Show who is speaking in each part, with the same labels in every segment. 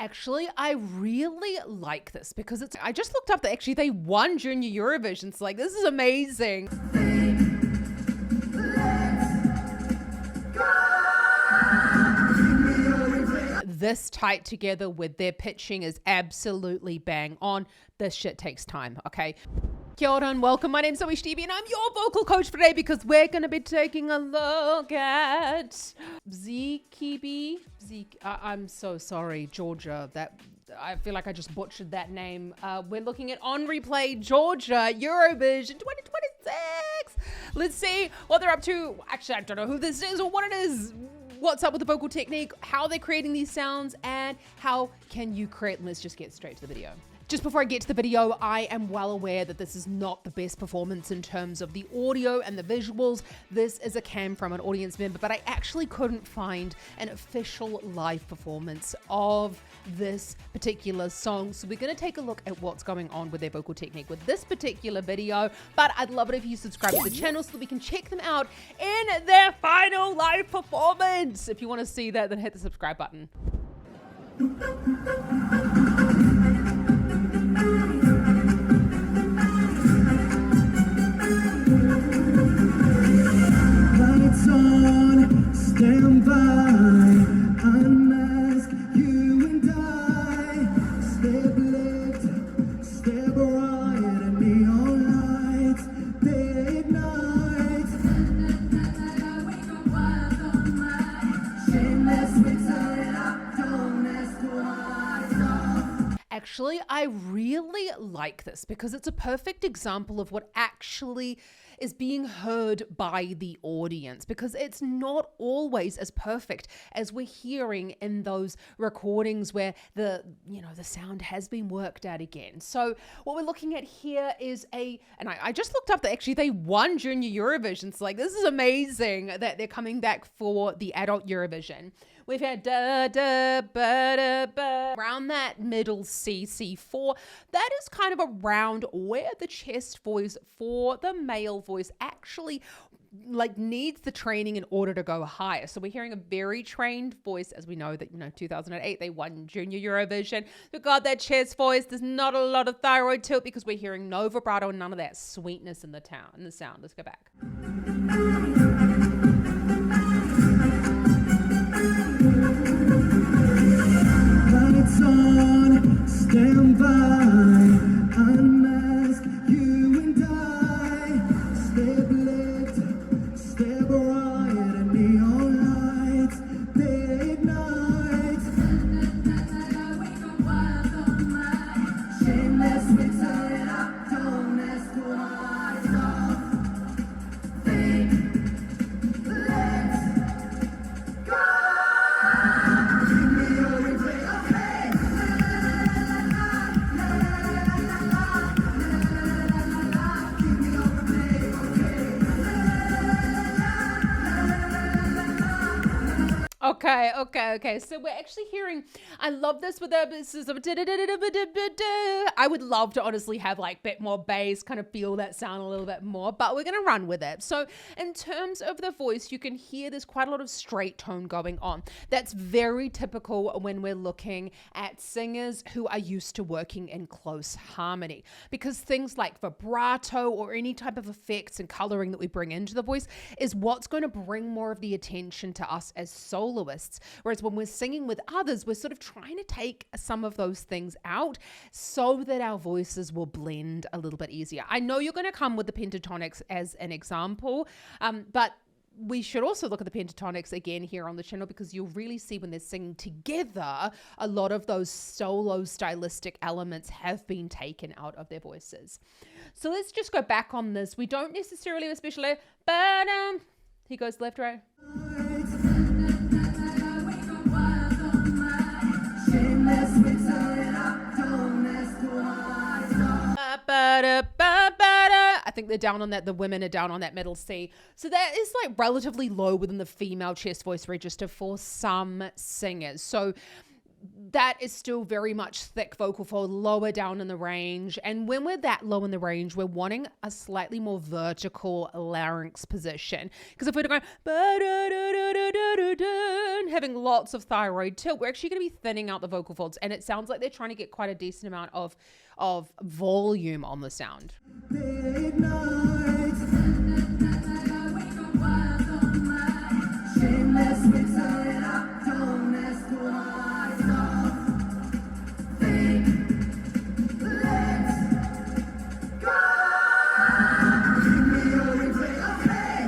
Speaker 1: Actually, I really like this because I just looked up that actually they won Junior Eurovision. So like, this is amazing. This tight together with their pitching is absolutely bang on. This shit takes time, okay? Kia ora and welcome. My name's Bzikebi and I'm your vocal coach for today because we're going to be taking a look at Bzikebi. I'm so sorry, Georgia. I feel like I just butchered that name. We're looking at On Replay Georgia Eurovision 2026. Let's see what they're up to. Actually, I don't know who this is or what it is. What's up with the vocal technique, how they're creating these sounds, and how can you create. Let's just get straight to the video. Just before I get to the video, I am well aware that this is not the best performance in terms of the audio and the visuals. This is a cam from an audience member, but I actually couldn't find an official live performance of this particular song. So we're going to take a look at what's going on with their vocal technique with this particular video. But I'd love it if you subscribe to the channel so that we can check them out in their final live performance. If you want to see that, then hit the subscribe button.
Speaker 2: Lights on, stand by, unmask you and I. Step left, step right, and neon lights, they ignite. Shameless, we turn it up, don't ask why.
Speaker 1: Actually, I really like this because it's a perfect example of what actually is being heard by the audience, because it's not always as perfect as we're hearing in those recordings where the sound has been worked out again. So what we're looking at here is and I just looked up that actually they won Junior Eurovision. So like, this is amazing that they're coming back for the adult Eurovision. We've had da da ba da ba around that middle C4. That is kind of around where the chest voice for the male voice actually like needs the training in order to go higher. So we're hearing a very trained voice, as we know that 2008 they won Junior Eurovision. We've got that chest voice. There's not a lot of thyroid to it because we're hearing no vibrato and none of that sweetness in the sound. Let's go back.
Speaker 2: Lights on, stand by, unmask you and I. Step left, step right, and neon lights, they ignite. Shameless, we turn it up, don't ask why. Stop, think, let's go.
Speaker 1: Okay. So we're actually hearing, I love this with this is I would love to honestly have like a bit more bass, kind of feel that sound a little bit more, but we're going to run with it. So in terms of the voice, you can hear there's quite a lot of straight tone going on. That's very typical when we're looking at singers who are used to working in close harmony, because things like vibrato or any type of effects and coloring that we bring into the voice is what's going to bring more of the attention to us as soloists. Whereas when we're singing with others, we're sort of trying to take some of those things out so that our voices will blend a little bit easier. I know you're going to come with the pentatonics as an example, but we should also look at the pentatonics again here on the channel, because you'll really see when they're singing together, a lot of those solo stylistic elements have been taken out of their voices. So let's just go back on this. We don't necessarily, especially, but he goes left, right. I think they're down on that. The women are down on that middle C. So that is like relatively low within the female chest voice register for some singers. So that is still very much thick vocal fold, lower down in the range. And when we're that low in the range, we're wanting a slightly more vertical larynx position. Because if we're going having lots of thyroid tilt, we're actually going to be thinning out the vocal folds. And it sounds like they're trying to get quite a decent amount of volume on the sound.
Speaker 2: Big nights. Shameless, mix it up, don't ask why. Think, let's go. Give me your replay, okay.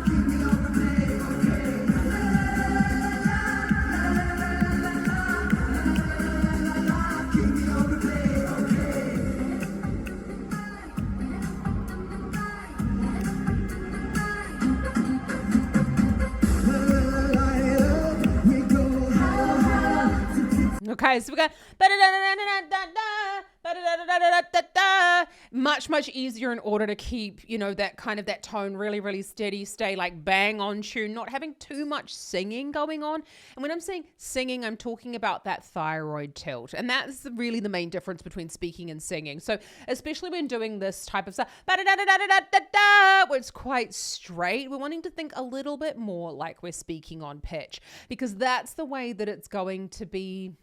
Speaker 2: Give me your replay, okay. Give me your replay, okay.
Speaker 1: Okay, so we go much easier in order to keep, you know, that kind of that tone really steady, stay like bang on tune, not having too much singing going on. And when I'm saying singing, I'm talking about that thyroid tilt. And that's really the main difference between speaking and singing. So especially when doing this type of stuff, where it's quite straight, we're wanting to think a little bit more like we're speaking on pitch, because that's the way that it's going to be.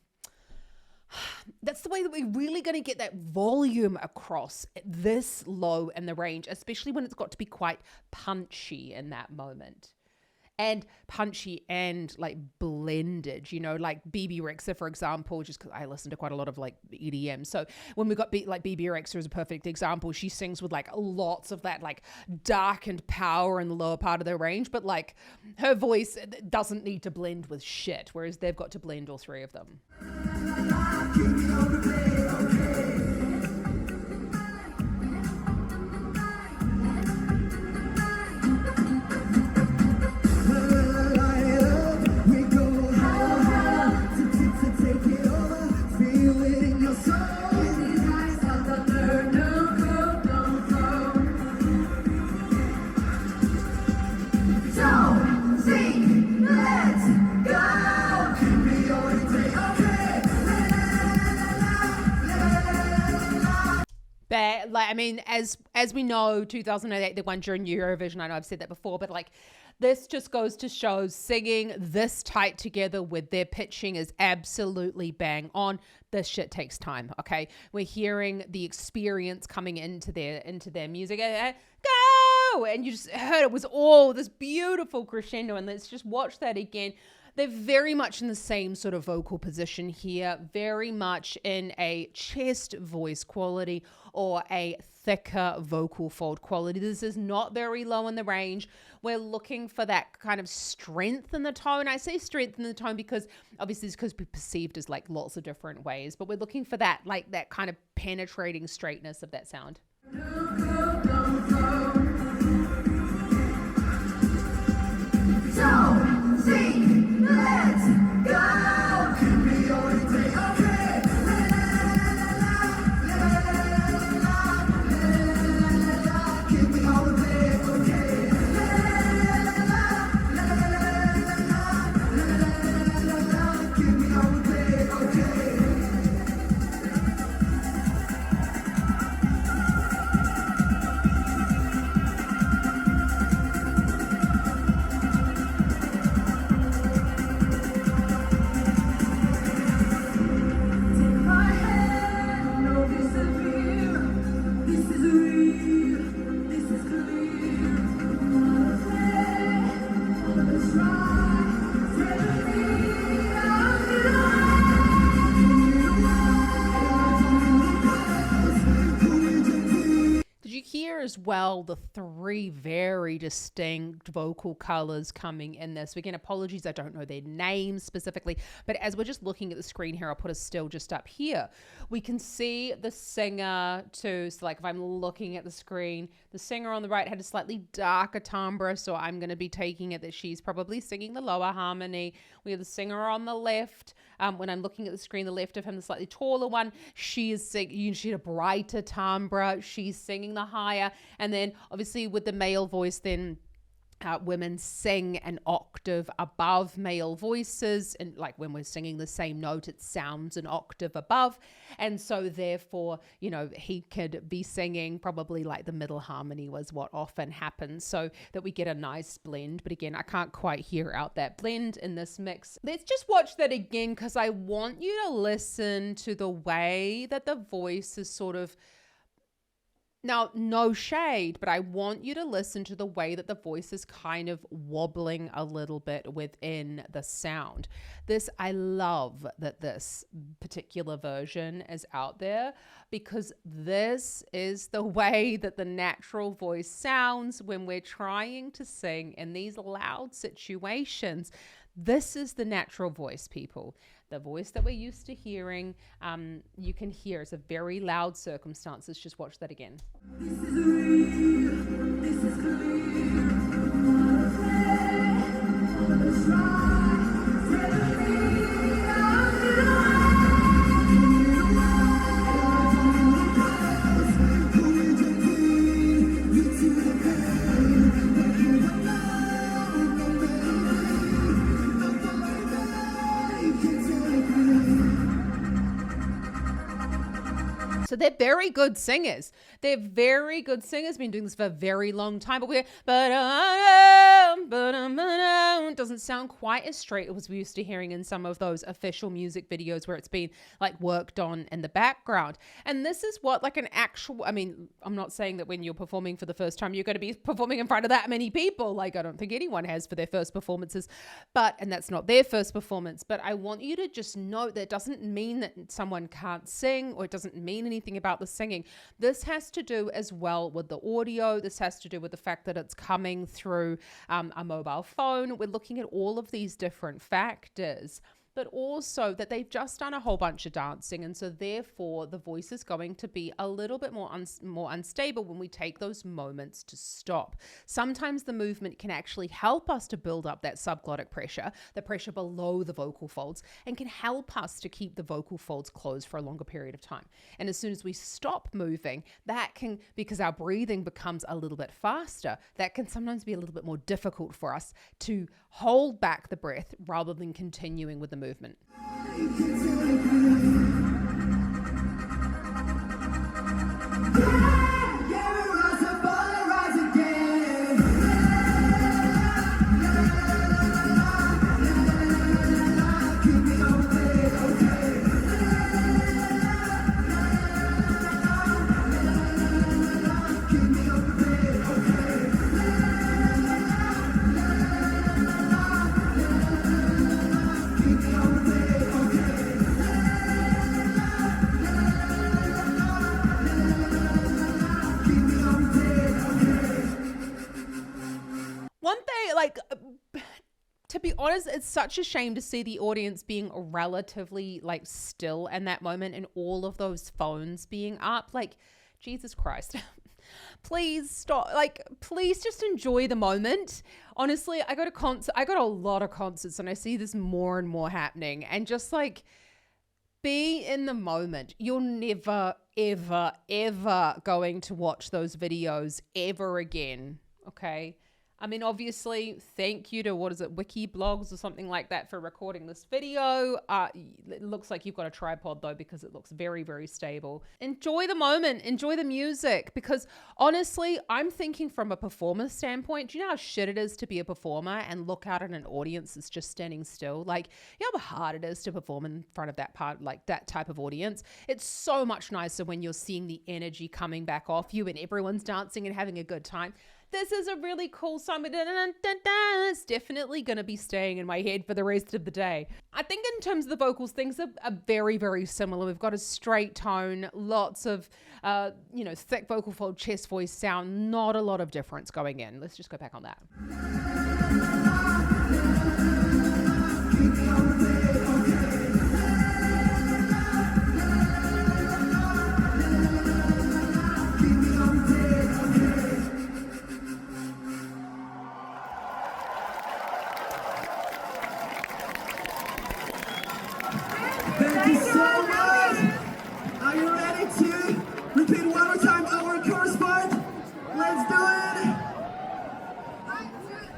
Speaker 1: That's the way that we're really going to get that volume across this low in the range, especially when it's got to be quite punchy in that moment. And punchy and like blended, you know, like BB Rexa, for example, just because I listen to quite a lot of like EDM. So when we got like BB Rexa is a perfect example. She sings with like lots of that like darkened power in the lower part of the range, but like her voice doesn't need to blend with shit, whereas they've got to blend all three of them. But like, I mean, as we know, 2008 they won during Eurovision. I know I've said that before, but like this just goes to show singing this tight together with their pitching is absolutely bang on. This shit takes time. Okay, we're hearing the experience coming into their music. Go, and you just heard it was all this beautiful crescendo. And let's just watch that again. They're very much in the same sort of vocal position here, very much in a chest voice quality or a thicker vocal fold quality. This is not very low in the range. We're looking for that kind of strength in the tone. I say strength in the tone because obviously it's because we're perceived as like lots of different ways, but we're looking for that, like that kind of penetrating straightness of that sound.
Speaker 2: Don't think, let's go. Give me your replay, okay. Give me your replay, okay. Give me your replay, okay.
Speaker 1: As well, the three very distinct vocal colors coming in this. Again, apologies, I don't know their names specifically, but as we're just looking at the screen here, I'll put a still just up here. We can see the singer too. So like if I'm looking at the screen, the singer on the right had a slightly darker timbre, so I'm going to be taking it that she's probably singing the lower harmony. We have the singer on the left. When I'm looking at the screen, the left of him, the slightly taller one, she is singing, she had a brighter timbre, she's singing the higher. And then obviously with the male voice, then women sing an octave above male voices, and like when we're singing the same note, it sounds an octave above, and so therefore, you know, he could be singing probably like the middle harmony was what often happens, so that we get a nice blend. But again, I can't quite hear out that blend in this mix. Let's just watch that again, because I want you to listen to the way that the voice is sort of, now, no shade, but I want you to listen to the way that the voice is kind of wobbling a little bit within the sound. I love that this particular version is out there, because this is the way that the natural voice sounds when we're trying to sing in these loud situations. This is the natural voice, people. The voice that we're used to hearing, you can hear it's a very loud circumstance. Let's just watch that again.
Speaker 2: This is real, this is clear. Let's try, set me
Speaker 1: So they're very good singers. They're very good singers. Been doing this for a very long time, but doesn't sound quite as straight as we used to hearing in some of those official music videos where it's been like worked on in the background. And this is what like an actual, I mean, I'm not saying that when you're performing for the first time, you're going to be performing in front of that many people. Like I don't think anyone has for their first performances, and that's not their first performance. But I want you to just know that it doesn't mean that someone can't sing, or it doesn't mean anything about the singing. This has to do as well with the audio. This has to do with the fact that it's coming through a mobile phone. We're looking at all of these different factors, but also that they've just done a whole bunch of dancing, and so therefore the voice is going to be a little bit more unstable when we take those moments to stop. Sometimes the movement can actually help us to build up that subglottic pressure, the pressure below the vocal folds, and can help us to keep the vocal folds closed for a longer period of time. And as soon as we stop moving, that can, because our breathing becomes a little bit faster, that can sometimes be a little bit more difficult for us to hold back the breath rather than continuing with the movement. To be honest, it's such a shame to see the audience being relatively like still in that moment and all of those phones being up. Like, Jesus Christ. Please stop. Like, please just enjoy the moment. Honestly, I go to a lot of concerts and I see this more and more happening, and just like be in the moment. You're never, ever, ever going to watch those videos ever again. Okay. I mean, obviously, thank you to, Wiki Blogs or something like that for recording this video. It looks like you've got a tripod though, because it looks very, very stable. Enjoy the moment, enjoy the music, because honestly, I'm thinking from a performer standpoint, do you know how shit it is to be a performer and look out at an audience that's just standing still? Like, you know how hard it is to perform in front of that type of audience? It's so much nicer when you're seeing the energy coming back off you and everyone's dancing and having a good time. This is a really cool song. It's definitely going to be staying in my head for the rest of the day. I think in terms of the vocals, things are very, very similar. We've got a straight tone, lots of, thick vocal fold, chest voice sound, not a lot of difference going in. Let's just go back on that.
Speaker 2: Thank you so much. Are you ready to repeat one more time our chorus part? Let's do it. 1, 2,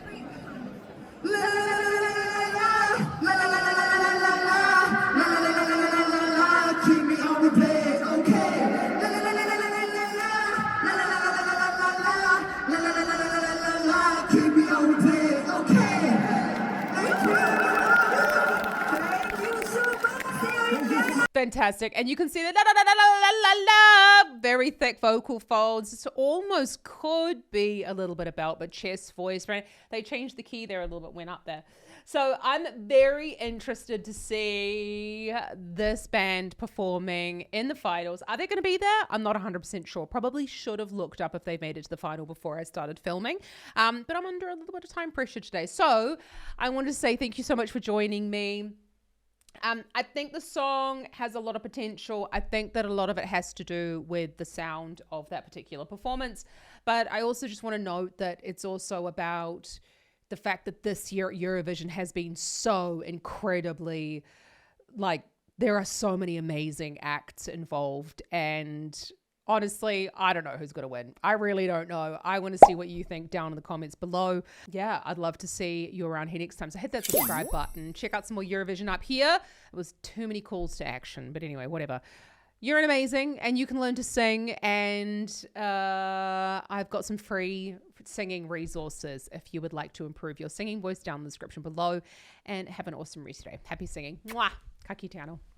Speaker 1: fantastic. And you can see the la, la, la, la, la, la, la, very thick vocal folds. This almost could be a little bit of belt, but chest voice, right? They changed the key there a little bit, went up there. So I'm very interested to see this band performing in the finals. Are they going to be there? I'm not 100% sure. Probably should have looked up if they made it to the final before I started filming. But I'm under a little bit of time pressure today. So I want to say thank you so much for joining me. I think the song has a lot of potential. I think that a lot of it has to do with the sound of that particular performance. But I also just want to note that it's also about the fact that this year Eurovision has been so incredibly, like, there are so many amazing acts involved. And honestly, I don't know who's going to win. I really don't know. I want to see what you think down in the comments below. Yeah, I'd love to see you around here next time. So hit that subscribe button. Check out some more Eurovision up here. It was too many calls to action. But anyway, whatever. You're amazing and you can learn to sing. And I've got some free singing resources if you would like to improve your singing voice down in the description below. And have an awesome rest day. Happy singing. Mwah. Ka kite anō.